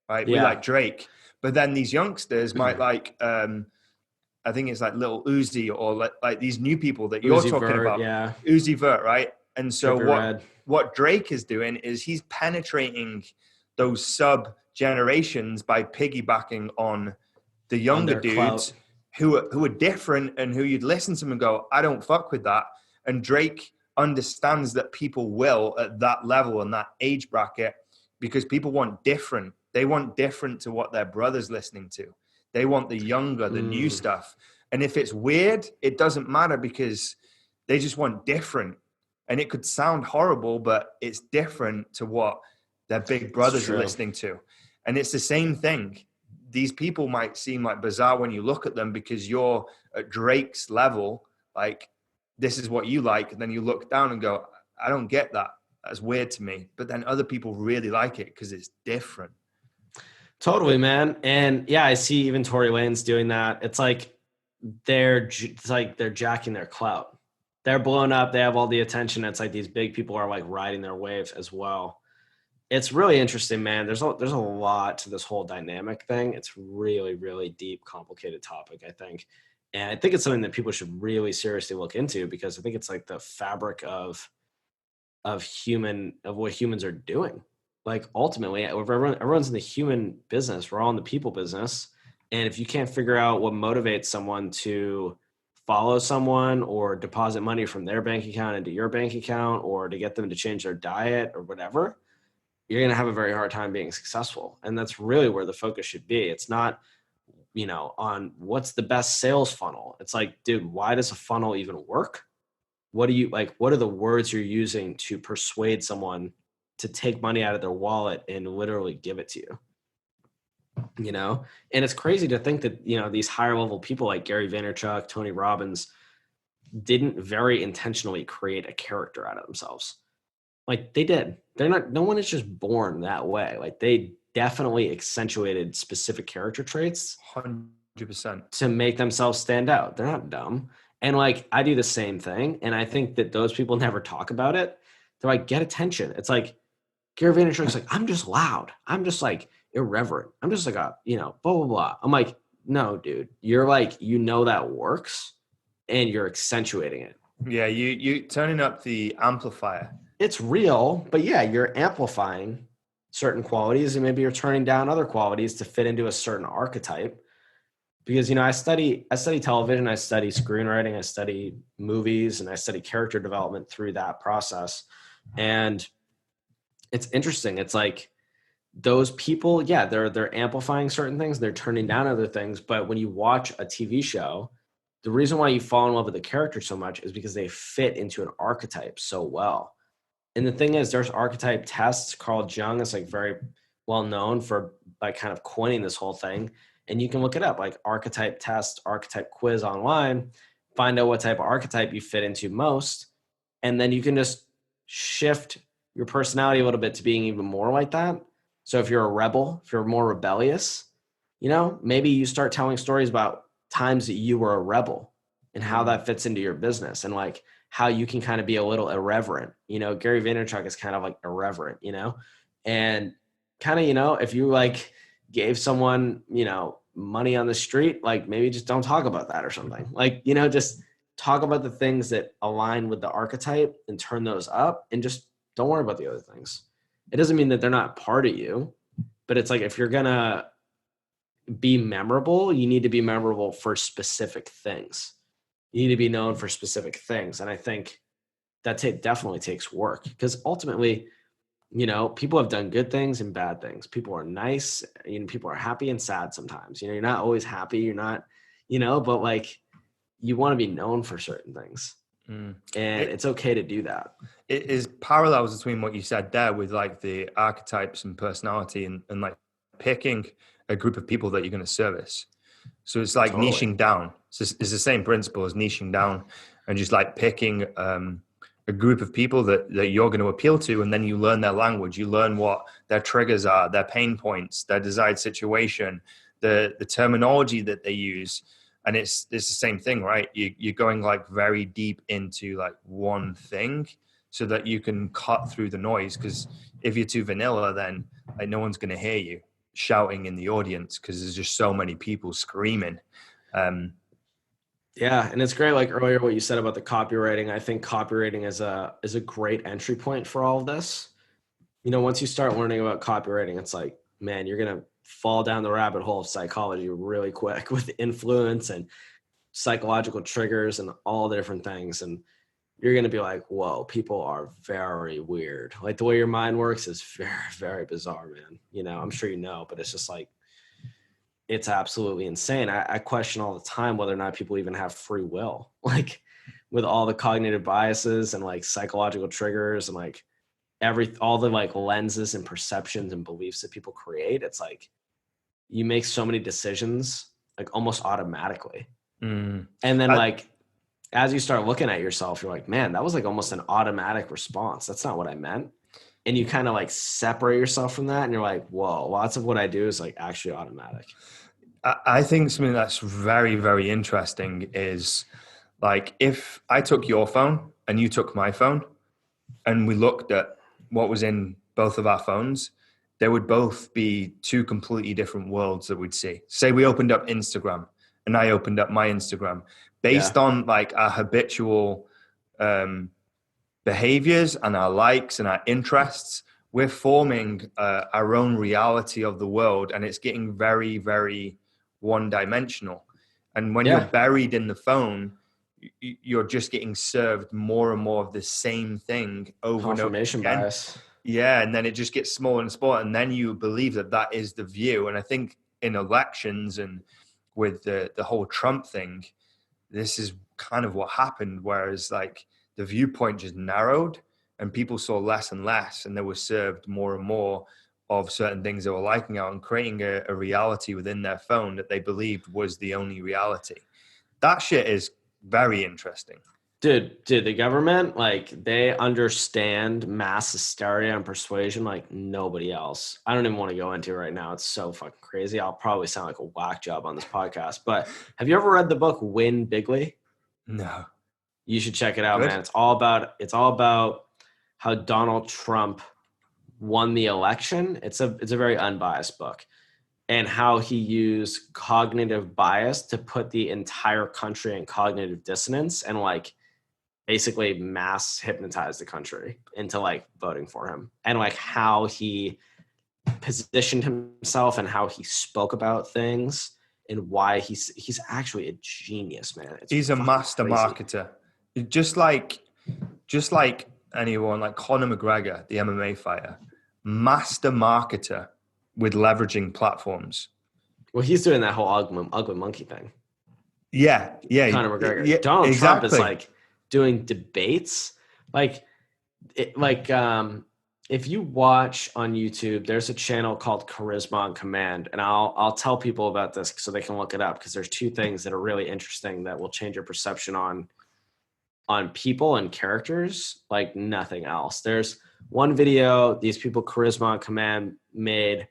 right? Yeah. We like Drake. But then these youngsters might like, I think it's like Little Uzi or like these new people that you're talking about. Yeah. Uzi Vert, right? And so what Drake is doing is he's penetrating those sub generations by piggybacking on the younger dudes who are different and who you'd listen to them and go, I don't fuck with that. And Drake understands that people will at that level and that age bracket because people want different. They want different to what their brother's listening to. They want the younger, the new stuff. And if it's weird, it doesn't matter because they just want different. And it could sound horrible, but it's different to what their big brothers are listening to. And it's the same thing. These people might seem like bizarre when you look at them because you're at Drake's level, like, this is what you like. And then you look down and go, I don't get that. That's weird to me. But then other people really like it because it's different. Totally, man. And yeah, I see even Tory Lanez doing that. It's like they're jacking their clout. They're blowing up. They have all the attention. It's like these big people are like riding their wave as well. It's really interesting, man. There's a lot to this whole dynamic thing. It's really, really deep, complicated topic, I think. And I think it's something that people should really seriously look into, because I think it's like the fabric of what humans are doing. Like ultimately, everyone's in the human business. We're all in the people business. And if you can't figure out what motivates someone to follow someone or deposit money from their bank account into your bank account, or to get them to change their diet or whatever, you're going to have a very hard time being successful. And that's really where the focus should be. It's not, on what's the best sales funnel. It's like, dude, why does a funnel even work? What do you like? What are the words you're using to persuade someone to take money out of their wallet and literally give it to you? And it's crazy to think that, these higher level people like Gary Vaynerchuk, Tony Robbins didn't very intentionally create a character out of themselves. Like they did. No one is just born that way. Like they definitely accentuated specific character traits 100% to make themselves stand out. They're not dumb. And like, I do the same thing. And I think that those people never talk about it. They're like, get attention. It's like Gary Vaynerchuk's like, I'm just loud. I'm just like irreverent. I'm just like blah, blah, blah. I'm like, no, dude, you're like, that works and you're accentuating it. Yeah. You turning up the amplifier. It's real, but yeah, you're amplifying certain qualities and maybe you're turning down other qualities to fit into a certain archetype. Because, I study television, I study screenwriting, I study movies, and I study character development through that process. And it's interesting. It's like those people, yeah, they're amplifying certain things, they're turning down other things. But when you watch a TV show, the reason why you fall in love with the character so much is because they fit into an archetype so well. And the thing is, there's archetype tests. Carl Jung is like very well known for like kind of coining this whole thing. And you can look it up, like archetype test, archetype quiz online, find out what type of archetype you fit into most. And then you can just shift your personality a little bit to being even more like that. So if you're a rebel, if you're more rebellious, maybe you start telling stories about times that you were a rebel and how that fits into your business, and like how you can kind of be a little irreverent. Gary Vaynerchuk is kind of like irreverent, and kind of, if you like gave someone, money on the street, like maybe just don't talk about that or something. Like, just talk about the things that align with the archetype and turn those up, and just don't worry about the other things. It doesn't mean that they're not part of you, but it's like, if you're going to be memorable, you need to be memorable for specific things. You need to be known for specific things. And I think that definitely takes work, because ultimately, people have done good things and bad things. People are nice, people are happy and sad sometimes. You're not always happy. You're not, but like you want to be known for certain things. And it's okay to do that. It is parallels between what you said there with like the archetypes and personality and like picking a group of people that you're going to service. So it's like Totally. niching down. It's the same principle as niching down, and just like picking a group of people that you're going to appeal to, and then you learn their language. You learn what their triggers are, their pain points, their desired situation, the terminology that they use. And it's the same thing, right? You're going like very deep into like one thing so that you can cut through the noise. Because if you're too vanilla, then like no one's going to hear you shouting in the audience, because there's just so many people screaming. Yeah, and it's great. Like earlier, what you said about the copywriting, I think copywriting is a great entry point for all of this. Once you start learning about copywriting, it's like, man, you're gonna fall down the rabbit hole of psychology really quick with influence and psychological triggers and all the different things. And you're gonna be like, whoa, people are very weird. Like the way your mind works is very, very bizarre, man. I'm sure but it's just like, it's absolutely insane. I question all the time whether or not people even have free will, like with all the cognitive biases and like psychological triggers and like all the like lenses and perceptions and beliefs that people create. It's like you make so many decisions like almost automatically. And then like as you start looking at yourself, you're like, man, that was like almost an automatic response. That's not what I meant. And you kind of like separate yourself from that and you're like, whoa, lots of what I do is like actually automatic. I think something that's very, very interesting is like if I took your phone and you took my phone and we looked at what was in both of our phones, there would both be two completely different worlds that we'd see. Say we opened up Instagram and I opened up my Instagram based Yeah. on like our habitual behaviors and our likes and our interests. We're forming our own reality of the world, and it's getting very, very one dimensional. And when you're Yeah. buried in the phone, you're just getting served more and more of the same thing over and over Confirmation again. bias. Yeah, and then it just gets smaller and smaller, and then you believe that that is the view. And I think in elections and with the whole Trump thing, this is kind of what happened. Whereas like the viewpoint just narrowed, and people saw less and less, and they were served more and more of certain things they were liking out and creating a reality within their phone that they believed was the only reality. That shit is very interesting. Dude, the government, like they understand mass hysteria and persuasion like nobody else. I don't even want to go into it right now. It's so fucking crazy. I'll probably sound like a whack job on this podcast. But have you ever read the book Win Bigly? No. You should check it out, Good. man. It's all about how Donald Trump won the election. It's a very unbiased book, and how he used cognitive bias to put the entire country in cognitive dissonance and like basically mass hypnotize the country into like voting for him, and like how he positioned himself and how he spoke about things and why he's actually a genius, man. He's a master crazy. marketer. Just like anyone like Conor McGregor, the MMA fighter, master marketer with leveraging platforms. Well, he's doing that whole ugly monkey thing. Yeah, Conor McGregor. yeah, Donald Trump is exactly. like doing debates. If you watch on YouTube, there's a channel called Charisma on Command, and I'll tell people about this so they can look it up, because there's two things that are really interesting that will change your perception on people and characters like nothing else. There's one video these people Charisma on Command made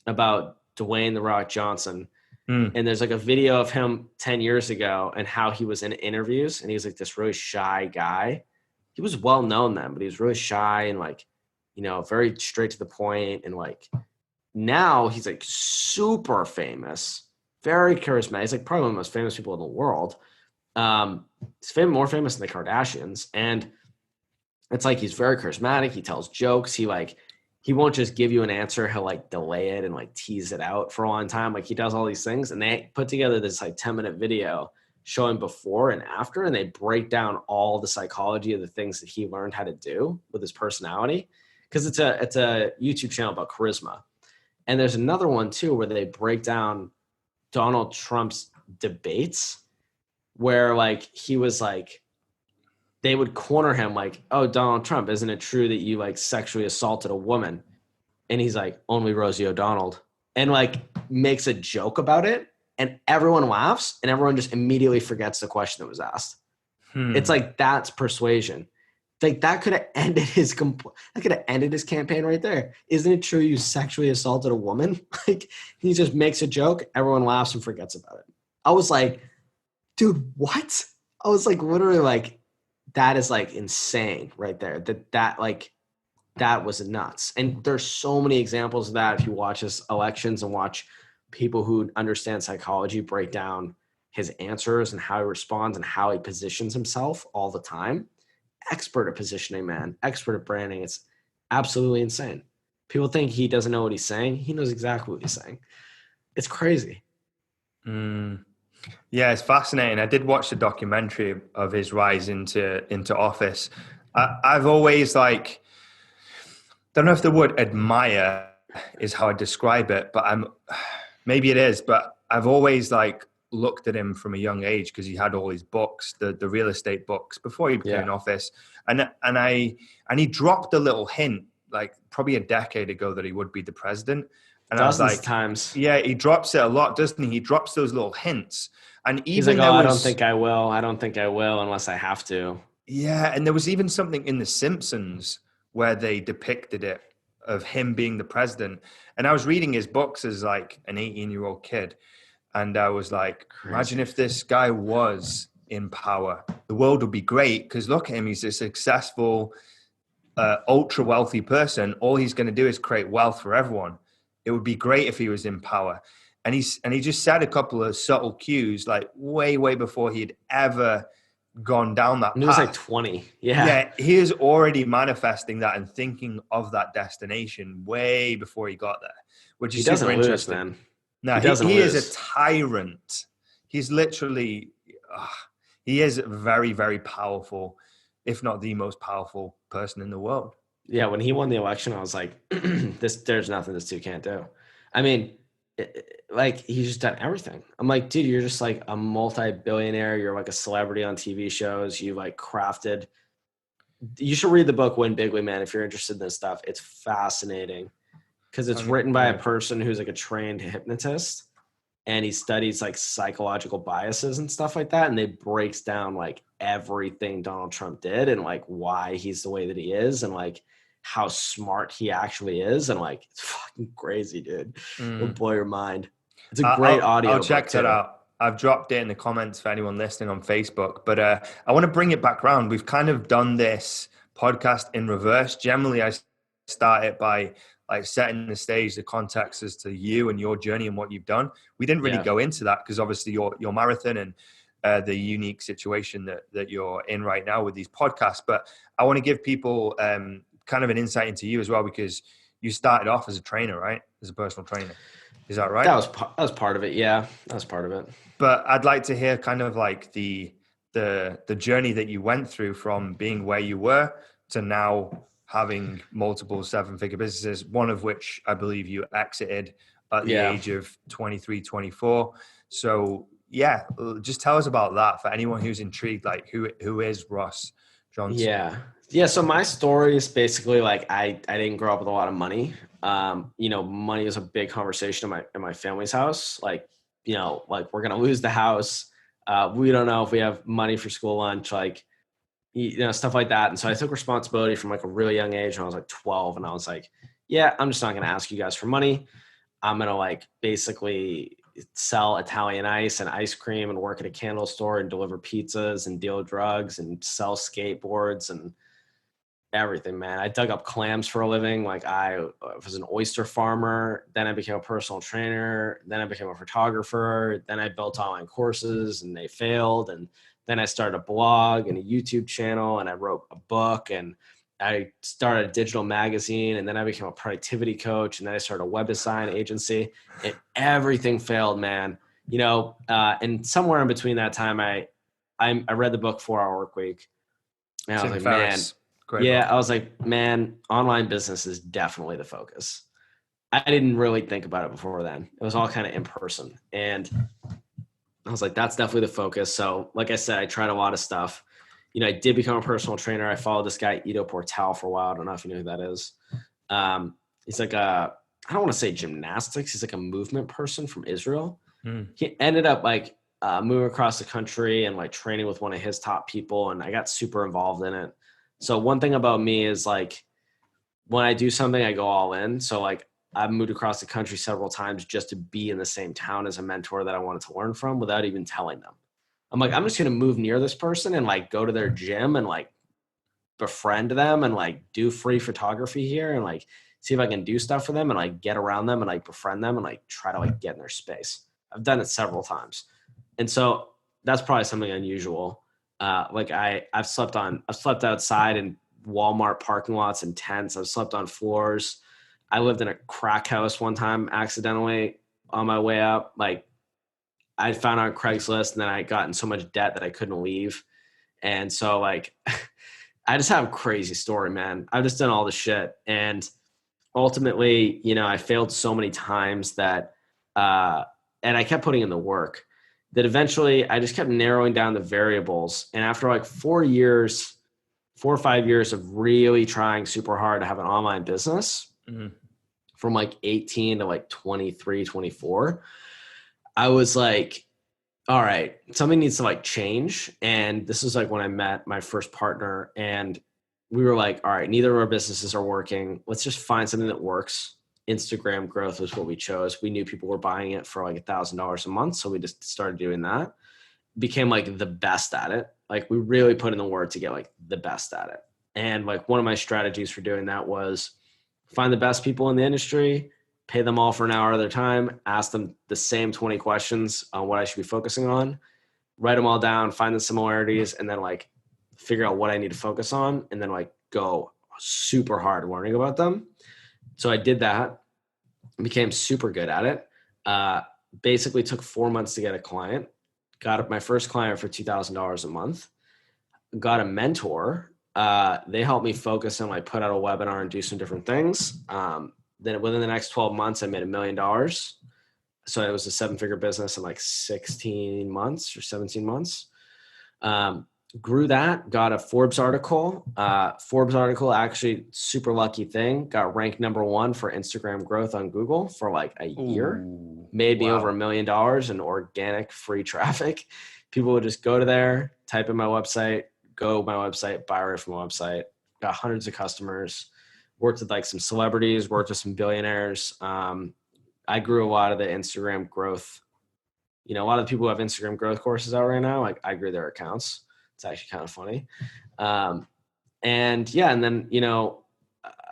about Dwayne The Rock Johnson. And there's like a video of him 10 years ago and how he was in interviews, and he was like this really shy guy. He was well known then, but he was really shy and like, you know, very straight to the point. And like now he's like super famous, very charismatic. He's like probably one of the most famous people in the world. He's more famous than the Kardashians. And it's like he's very charismatic. He tells jokes. He won't just give you an answer. He'll like delay it and like tease it out for a long time. Like he does all these things, and they put together this like 10-minute video showing before and after, and they break down all the psychology of the things that he learned how to do with his personality. Cause it's a YouTube channel about charisma. And there's another one too, where they break down Donald Trump's debates, where like he was like, they would corner him like, oh, Donald Trump, isn't it true that you like sexually assaulted a woman? And he's like, only Rosie O'Donnell. And like makes a joke about it, and everyone laughs, and everyone just immediately forgets the question that was asked. It's like, that's persuasion. Like that could have ended his campaign right there. Isn't it true you sexually assaulted a woman? Like he just makes a joke, everyone laughs and forgets about it. I was like, dude, what? I was like literally like, that is like insane right there. That was nuts. And there's so many examples of that. If you watch his elections and watch people who understand psychology break down his answers and how he responds and how he positions himself all the time. Expert at positioning, man. Expert at branding. It's absolutely insane. People think he doesn't know what he's saying. He knows exactly what he's saying. It's crazy. Yeah, it's fascinating. I did watch the documentary of his rise into office. I've always like, don't know if the word admire is how I describe it, but maybe it is, but I've always like looked at him from a young age because he had all his books, the real estate books before he became in office. And he dropped a little hint like probably a decade ago that he would be the president. And I was Dozens of like, times. yeah, he drops it a lot, doesn't he? He drops those little hints. And He's like, even oh, there I don't was, think I will. I don't think I will unless I have to. yeah, and there was even something in The Simpsons where they depicted it of him being the president. And I was reading his books as like an 18-year-old kid. And I was like, imagine Crazy. if this guy was in power, the world would be great. Because look at him, he's a successful, ultra wealthy person. All he's going to do is create wealth for everyone. It would be great if he was in power. And he just said a couple of subtle cues, like way before he'd ever gone down that And he was like path. 20. Yeah. Yeah, he is already manifesting that and thinking of that destination way before he got there, which He is super doesn't lose, interesting. man. No, He doesn't he is a lose. tyrant. He's literally, he is very powerful, if not the most powerful person in the world. Yeah. When he won the election, I was like, there's nothing this dude can't do. I mean, like he's just done everything. I'm like, dude, you're just like a multi-billionaire. You're like a celebrity on TV shows. You like crafted. You should read the book Win Bigly, man. If you're interested in this stuff, it's fascinating because it's written by a person who's like a trained hypnotist, and he studies like psychological biases and stuff like that. And they breaks down like everything Donald Trump did and like why he's the way that he is and like how smart he actually is. And like, it's fucking crazy, dude. It'll blow your mind. It's a great audio. I'll check that out. I've dropped it in the comments for anyone listening on Facebook, but I want to bring it back around. We've kind of done this podcast in reverse. Generally, I start it by like setting the stage, the context as to you and your journey and what you've done. We didn't really go into that because obviously your marathon and the unique situation that you're in right now with these podcasts. But I want to give people kind of an insight into you as well, because you started off as a trainer, right? As a personal trainer. Is that right? That was part of it. Yeah, that was part of it. But I'd like to hear kind of like the journey that you went through from being where you were to now having multiple 7-figure businesses, one of which I believe you exited at the age of 23, 24. So yeah, just tell us about that for anyone who's intrigued, like who is Ross Johnson? Yeah. So my story is basically like, I didn't grow up with a lot of money. Money is a big conversation in my family's house. Like, like we're going to lose the house. We don't know if we have money for school lunch, like, stuff like that. And so I took responsibility from like a really young age when I was like 12. And I was like, yeah, I'm just not going to ask you guys for money. I'm going to like basically sell Italian ice and ice cream and work at a candle store and deliver pizzas and deal drugs and sell skateboards and everything, man. I dug up clams for a living. Like I was an oyster farmer. Then I became a personal trainer. Then I became a photographer. Then I built online courses and they failed. And then I started a blog and a YouTube channel and I wrote a book and I started a digital magazine and then I became a productivity coach and then I started a web design agency and everything failed, man. And somewhere in between that time, I read the book 4 Hour Work Week. And I was like, man, Great book. I was like, man, online business is definitely the focus. I didn't really think about it before then. It was all kind of in person. And I was like, that's definitely the focus. So like I said, I tried a lot of stuff. I did become a personal trainer. I followed this guy, Ido Portal, for a while. I don't know if you know who that is. He's like I don't want to say gymnastics. He's like a movement person from Israel. He ended up like moving across the country and like training with one of his top people. And I got super involved in it. So one thing about me is like when I do something, I go all in. So like I've moved across the country several times just to be in the same town as a mentor that I wanted to learn from without even telling them. I'm like, I'm just going to move near this person and like go to their gym and like befriend them and like do free photography here and like see if I can do stuff for them and like get around them and like befriend them and like try to like get in their space. I've done it several times. And so that's probably something unusual. Like I've slept outside in Walmart parking lots and tents. I've slept on floors. I lived in a crack house one time accidentally on my way up. Like I found out Craigslist and then I got in so much debt that I couldn't leave. And so like, I just have a crazy story, man. I've just done all this shit. And ultimately, I failed so many times that, and I kept putting in the work that eventually I just kept narrowing down the variables. And after like 4 or 5 years of really trying super hard to have an online business, from like 18 to like 23, 24, I was like, all right, something needs to like change. And this is like when I met my first partner, and we were like, all right, neither of our businesses are working. Let's just find something that works. Instagram growth was what we chose. We knew people were buying it for like $1,000 a month. So we just started doing that. Became like the best at it. Like we really put in the work to get like the best at it. And like one of my strategies for doing that was find the best people in the industry, pay them all for an hour of their time, ask them the same 20 questions on what I should be focusing on, write them all down, find the similarities, and then like figure out what I need to focus on, and then like go super hard learning about them. So I did that, became super good at it. Basically took 4 months to get a client, got my first client for $2,000 a month, got a mentor. They helped me focus and like put out a webinar and do some different things. Then within the next 12 months, I made $1 million. So it was a 7-figure business in like 16 months or 17 months. Grew that, got a Forbes article. Forbes article, actually super lucky thing, got ranked #1 for Instagram growth on Google for like a year. Made me over $1 million in organic free traffic. People would just go to there, type in my website, go to my website, buy right from my website. Got hundreds of customers. Worked with like some celebrities, worked with some billionaires. I grew a lot of the Instagram growth. You know, a lot of the people who have Instagram growth courses out right now, like I grew their accounts. It's actually kind of funny. And yeah, and then, you know,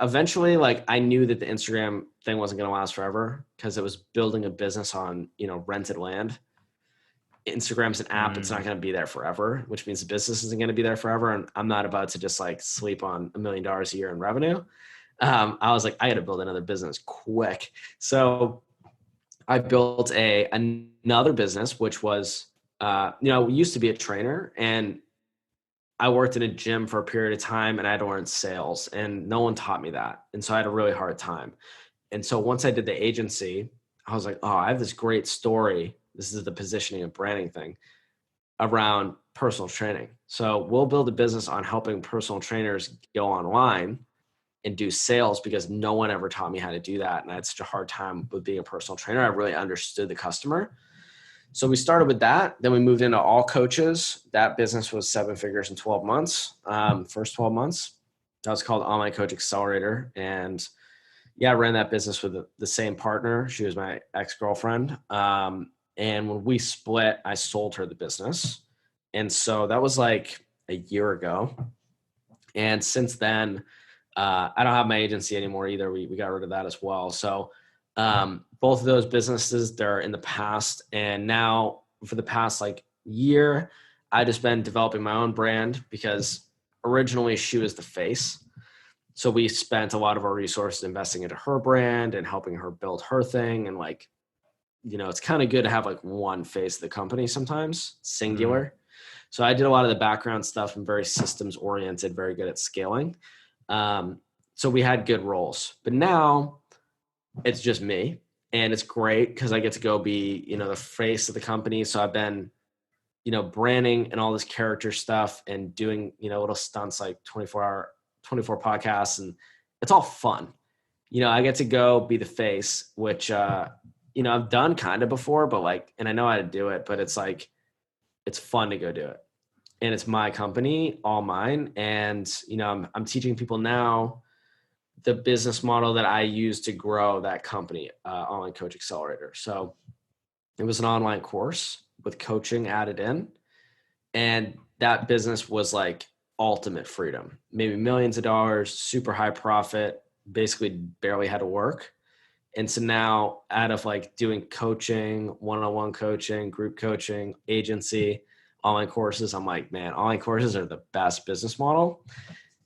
eventually like I knew that the Instagram thing wasn't going to last forever because it was building a business on, you know, rented land. Instagram's an app. It's not going to be there forever, which means the business isn't going to be there forever. And I'm not about to just like sleep on $1 million a year in revenue. I was like, I got to build another business quick. So I built another business, which was, you know, I used to be a trainer, and I worked in a gym for a period of time, and I had to learn sales, and no one taught me that. And so I had a really hard time. And so once I did the agency, I was like, oh, I have this great story. This is the positioning and branding thing around personal training. So we'll build a business on helping personal trainers go online and do sales, because no one ever taught me how to do that. And I had such a hard time with being a personal trainer. I really understood the customer. So we started with that. Then we moved into all coaches. That business was 7 figures in 12 months. First 12 months. That was called Online Coach Accelerator. And yeah, I ran that business with the same partner. She was my ex-girlfriend. And when we split, I sold her the business. And so that was like a year ago. And since then, I don't have my agency anymore either. We got rid of that as well. So both of those businesses, they're in the past. And now for the past like year, I just been developing my own brand, because originally she was the face. So we spent a lot of our resources investing into her brand and helping her build her thing. And like, you know, it's kind of good to have like one face of the company sometimes, singular. Mm-hmm. So I did a lot of the background stuff. I'm very systems oriented, very good at scaling. So we had good roles, but now it's just me, and it's great because I get to go be, you know, the face of the company. So I've been, you know, branding and all this character stuff and doing, you know, little stunts like 24 podcasts, and it's all fun. You know, I get to go be the face, which, you know, I've done kind of before, but like, and I know how to do it, but it's like, it's fun to go do it. And it's my company, all mine. And, you know, I'm teaching people now the business model that I use to grow that company, Online Coach Accelerator. So it was an online course with coaching added in. And that business was like ultimate freedom, maybe millions of dollars, super high profit, basically barely had to work. And so now out of like doing coaching, one-on-one coaching, group coaching, agency, online courses, I'm like, man, online courses are the best business model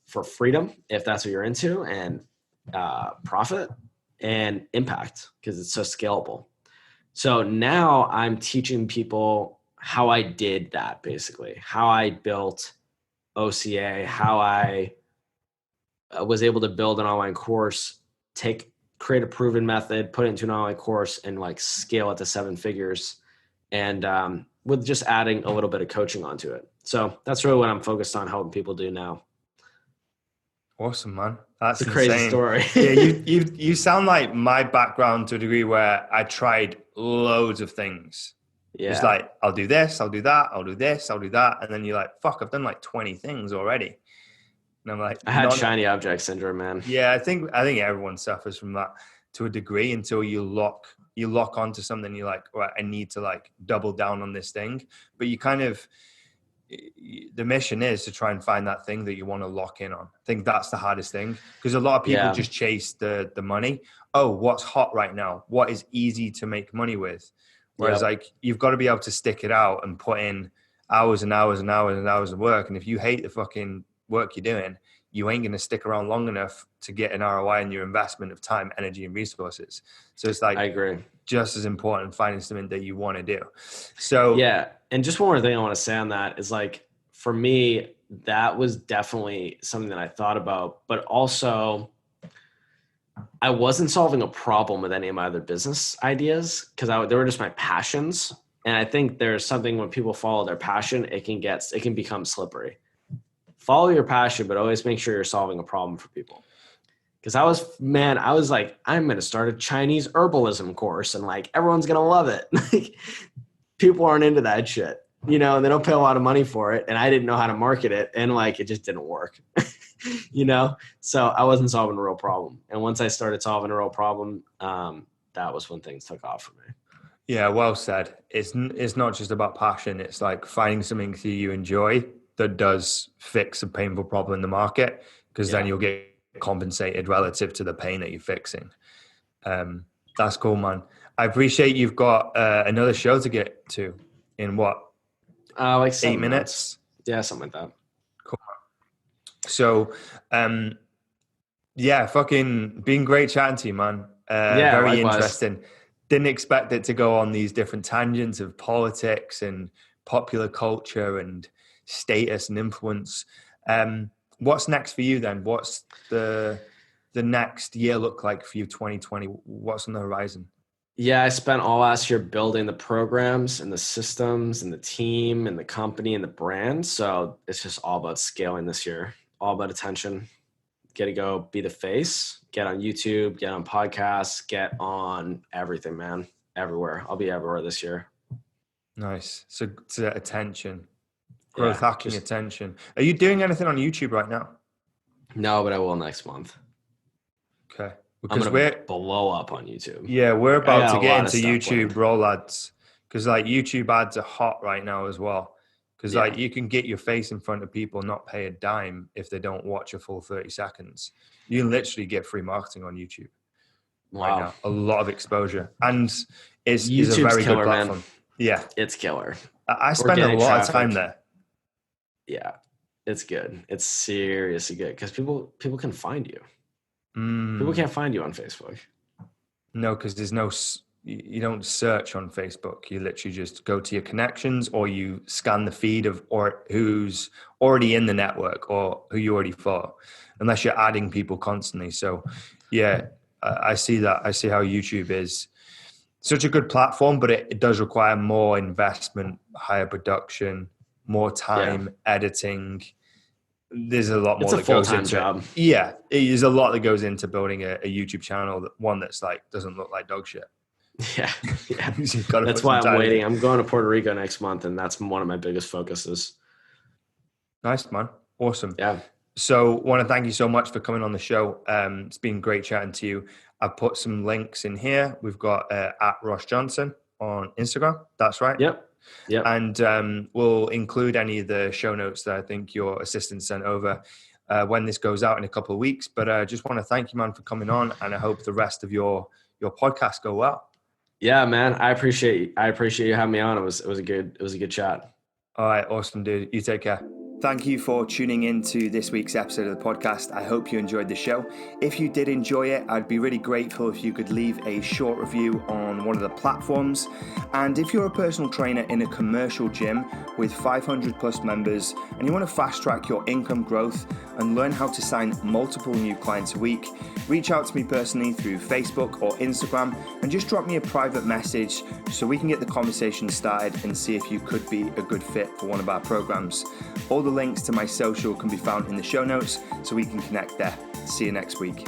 for freedom, if that's what you're into, and profit and impact, because it's so scalable. So now I'm teaching people how I did that, basically, how I built OCA, how I was able to build an online course, create a proven method, put it into an online course, and like scale it to 7 figures, and with just adding a little bit of coaching onto it. So that's really what I'm focused on helping people do now. Awesome, man. That's It's a crazy insane. story. Yeah, you sound like my background to a degree where I tried loads of things. Just Yeah. like, I'll do this, I'll do that, I'll do this, I'll do that. And then you're like, fuck, I've done like 20 things already. And I'm like, I had none. shiny object syndrome, man. Yeah, I think everyone suffers from that to a degree until you lock onto something. You're like, all right, I need to like double down on this thing. But you kind of, the mission is to try and find that thing that you want to lock in on. I think that's the hardest thing, because a lot of people just chase the money. Oh, what's hot right now? What is easy to make money with? Whereas like you've got to be able to stick it out and put in hours and hours and hours and hours of work. And if you hate the fucking work you're doing, you ain't going to stick around long enough to get an ROI in your investment of time, energy, and resources. So it's like, I agree. Just as important finding something that you want to do. So yeah. And just one more thing I want to say on that is like, for me, that was definitely something that I thought about, but also I wasn't solving a problem with any of my other business ideas because they were just my passions. And I think there's something when people follow their passion, it can become slippery. Follow your passion, but always make sure you're solving a problem for people. Because I was like, I'm going to start a Chinese herbalism course and like, everyone's going to love it. Like, people aren't into that shit, and they don't pay a lot of money for it. And I didn't know how to market it. And like, it just didn't work, So I wasn't solving a real problem. And once I started solving a real problem, that was when things took off for me. Yeah, well said. It's not just about passion. It's like finding something that you enjoy that does fix a painful problem in the market, because then you'll get compensated relative to the pain that you're fixing. That's cool, man. I appreciate you've got another show to get to in what? Like 8 minutes? Yeah, something like that. Cool. So, fucking been great chatting to you, man. Very likewise. Interesting. Didn't expect it to go on these different tangents of politics and popular culture and status and influence. What's next for you then? What's the next year look like for you, 2020? What's on the horizon? Yeah, I spent all last year building the programs and the systems and the team and the company and the brand. So it's just all about scaling this year, all about attention. Get to go be the face, get on YouTube, get on podcasts, get on everything, man, everywhere. I'll be everywhere this year. Nice. So attention, growth hacking attention. Are you doing anything on YouTube right now? No, but I will next month. Okay. Because we're blow up on YouTube. Yeah, we're about to get into YouTube Raw ads, because like YouTube ads are hot right now as well. Because like you can get your face in front of people, not pay a dime if they don't watch a full 30 seconds. You can literally get free marketing on YouTube. Wow. Right now. A lot of exposure. And it's YouTube's a very killer, good platform. Man. Yeah. It's killer. I spend a lot of time there. Yeah. It's good. It's seriously good because people can find you. People can't find you on Facebook. No, because you don't search on Facebook. You literally just go to your connections, or you scan the feed of who's already in the network or who you already follow, unless you're adding people constantly. So yeah, I see that. I see how YouTube is such a good platform, but it does require more investment, higher production, more time, editing. There's a lot more that goes into job. Yeah, there's a lot that goes into building a YouTube channel, one that's like doesn't look like dog shit. Yeah. That's why I'm waiting. I'm going to Puerto Rico next month, and that's one of my biggest focuses. Nice, man. Awesome. Yeah. So want to thank you so much for coming on the show. It's been great chatting to you. I've put some links in here. We've got at Ross Johnson on Instagram. That's right. Yep. And we'll include any of the show notes that I think your assistant sent over when this goes out in a couple of weeks. But I just want to thank you, man, for coming on, and I hope the rest of your podcast go well. Yeah, man. I appreciate you having me on. It was a good chat. All right, awesome, dude. You take care. Thank you for tuning in to this week's episode of the podcast. I hope you enjoyed the show. If you did enjoy it, I'd be really grateful if you could leave a short review on one of the platforms. And if you're a personal trainer in a commercial gym with 500 plus members and you want to fast track your income growth and learn how to sign multiple new clients a week, reach out to me personally through Facebook or Instagram and just drop me a private message so we can get the conversation started and see if you could be a good fit for one of our programs. All the All the links to my social can be found in the show notes, so we can connect there. See you next week.